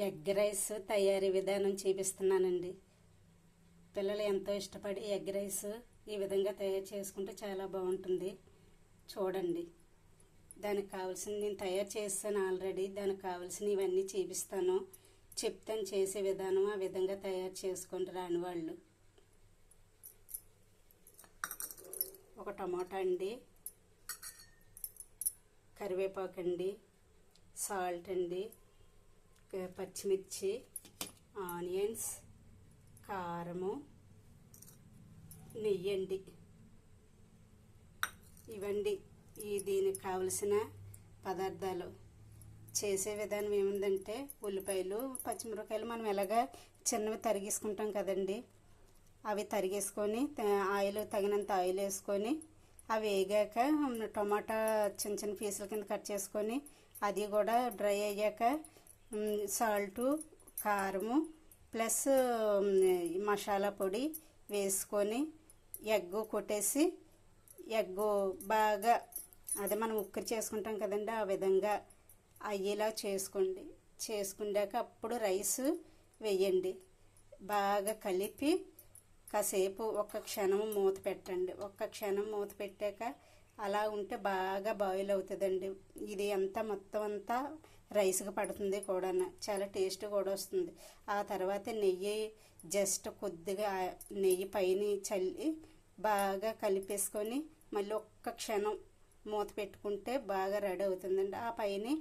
Egg rice తయారీ విధానం చూపిస్తున్నానండి. పిల్లలు ఎంతో ఇష్టపడి ఎగ్ రైస్ ఈ విధంగా తయారు చేసుకుంటే చాలా బాగుంటుంది. చూడండి, దానికి కావాల్సింది నేను తయారు చేస్తాను ఆల్రెడీ. దానికి కావాల్సిన ఇవన్నీ చూపిస్తాను, చెప్తాను చేసే విధానం. ఆ విధంగా తయారు చేసుకోండి రాని వాళ్ళు. ఒక టమాటా అండి, కరివేపాకు అండి, సాల్ట్ అండి, పచ్చిమిర్చి, ఆనియన్స్, కారము, నెయ్యి అండి. ఇవండి దీనికి కావలసిన పదార్థాలు. చేసే విధానం ఏముందంటే, ఉల్లిపాయలు, పచ్చిమిరపకాయలు మనం ఎలాగా చిన్నవి తరిగేసుకుంటాం కదండి, అవి తరిగేసుకొని ఆయిల్ తగినంత ఆయిల్ వేసుకొని అవి వేగాక టమాటా చిన్న చిన్న పీసుల కింద కట్ చేసుకొని అది కూడా డ్రై అయ్యాక సాల్టు, కారము ప్లస్ మసాలా పొడి వేసుకొని ఎగ్ కొట్టేసి ఎగ్ బాగా అదే మనం ఉక్కరి చేసుకుంటాం కదండి, ఆ విధంగా అయ్యేలా చేసుకోండి. చేసుకున్నాక అప్పుడు రైస్ వేయండి. బాగా కలిపి కాసేపు ఒక్క క్షణం మూత పెట్టండి. ఒక్క క్షణం మూత పెట్టాక అలా ఉంటే బాగా బాయిల్ అవుతుందండి. ఇది అంతా మొత్తం అంతా రైస్కి పడుతుంది కూడా, చాలా టేస్ట్ కూడా వస్తుంది. ఆ తర్వాత నెయ్యి జస్ట్ కొద్దిగా నెయ్యి పైన చల్లి బాగా కలిపేసుకొని మళ్ళీ ఒక్క క్షణం మూత పెట్టుకుంటే బాగా రెడీ అవుతుందండి. ఆ పైన